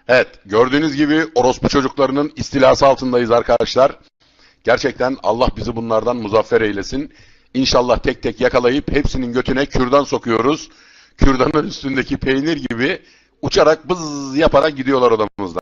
Evet, gördüğünüz gibi orospu çocuklarının istilası altındayız arkadaşlar. Gerçekten Allah bizi bunlardan muzaffer eylesin. İnşallah tek tek yakalayıp hepsinin götüne kürdan sokuyoruz. Kürdanın üstündeki peynir gibi uçarak bız yaparak gidiyorlar odamızdan.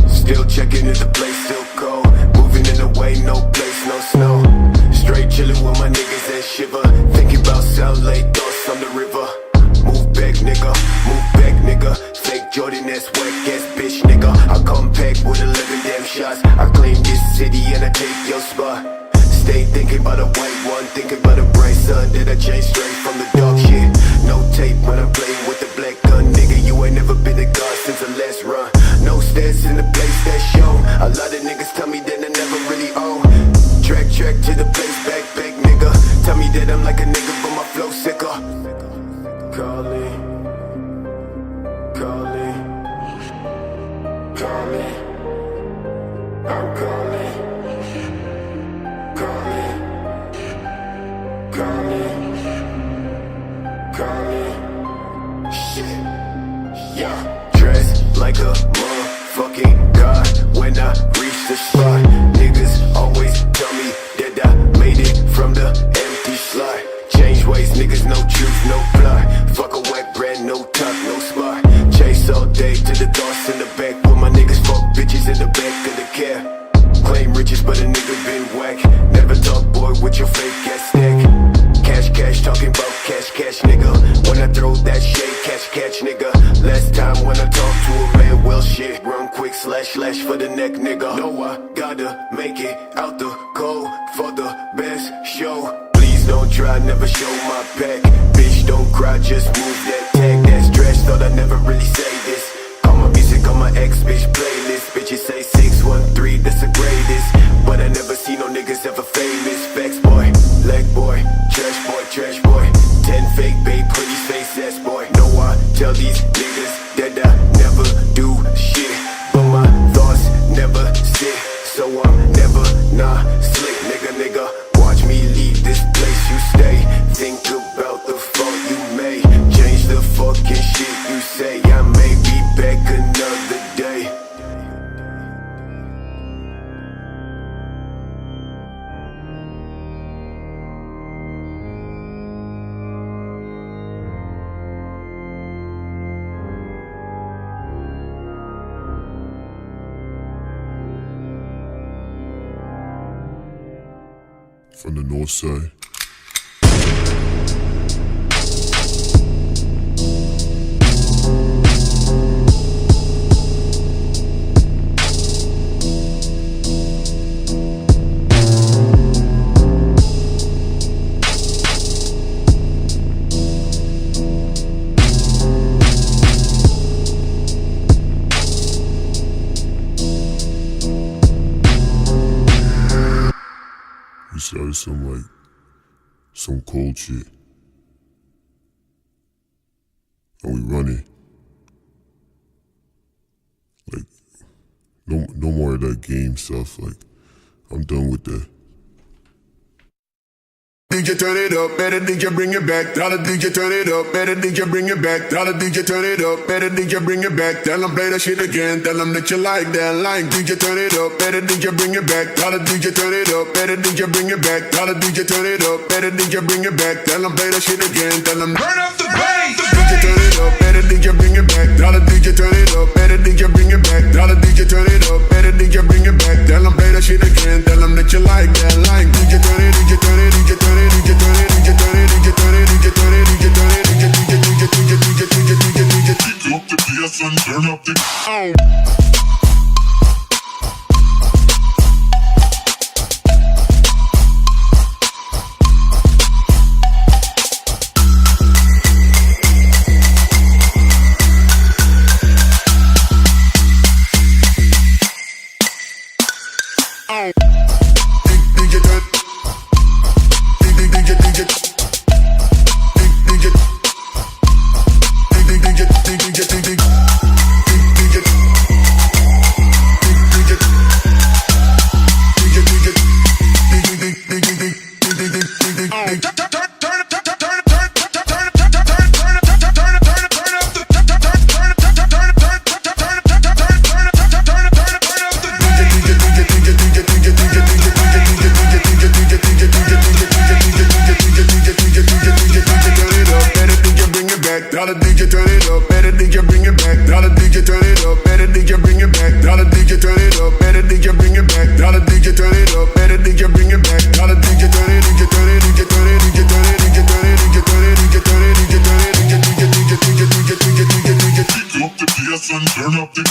Still checking if the place still cold. Moving in a way, no place, no snow. Straight chilling with my niggas and shiver. Thinking about South Lake, thoughts on the river. Move back, nigga, move back, nigga. Fake Jordan, that's whack ass bitch, nigga. I come back with 11 damn shots. I claim this city and I take your spot. Stay thinking about a white one, thinking about a bright sun that I changed straight from the dark shit. No tape when I'm playing with the black gun, nigga. You ain't never been a god since the last run. No stats in the place that's shown. A lot of niggas tell me that I never really own. Track to the place, back, nigga. Tell me that I'm like a nigga, but my flow sicker. Calling, calling, calling. I'm calling, calling, calling, calling. Shit, yeah. Dress like a motherfucking god when I reach the spot. Niggas always tell me that I made it from the empty slot. Change ways, niggas, no truth, no fly. Fuck a wet brand, no top, no spot. Chase all day to the thoughts in the back. With my niggas fuck bitches in the back of the cab. Claim riches, but a nigga been whack. Never talk, boy, with your fake ass stack. Cash, talking about cash, nigga. When I throw that shade, catch, nigga. Last time when I talk to a man, well shit. Run quick, slash for the neck, nigga. No, I gotta make it out the cold for the best show. Please don't try, never show my pack. Bitch, don't cry, just move that tag. That's trash, thought I never really say this. All my music on my ex-bitch playlist. Bitches say 613, that's the greatest. But I never see no niggas ever famous. Facts, boy, leg boy, trash boy. 10 fake babe, pretty face ass boy. No, I tell these niggas that I never do shit, but my thoughts never sit, so I'm never not slick, nigga. Watch me leave this place you stay. Think about the fault you made. Change the fucking shit you say. I may be back another day. From the north side. We started some cold shit. And we running. Like, no more of that game stuff. Like, I'm done with that. DJ turn it up, better DJ bring it back. Tell the DJ turn it up, better DJ bring it back. Tell the DJ turn it up, better DJ bring it back. Tell them play that shit again, tell them that you like that line. DJ turn it up, better DJ bring it back. Tell the DJ turn it up, better DJ bring it back. Tell the DJ turn it up, better DJ bring it back. Tell them play that shit again, tell them turn up the bass. DJ turn it up, better DJ bring it back. Tell the DJ turn it up, better DJ bring it back. Tell the DJ turn it up, better DJ bring it back. Tell them play that shit again, tell them that you like that line. DJ turn it, DJ turn it, DJ turn it, DJ turn it, DJ turn it. DJ turn. DJ DJ DJ Tell the DJ turn it up, better DJ bring it back. Tell the DJ turn it up, better DJ bring it back. Tell the DJ turn it up, better DJ bring it back. Tell the DJ turn it up, better DJ bring it back. Tell the DJ turn it, DJ turn it, DJ turn it, DJ turn it, DJ turn it, DJ turn it, DJ turn it, DJ turn it, DJ DJ DJ DJ DJ DJ DJ DJ. Up the PS and turn up the.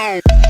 Oh.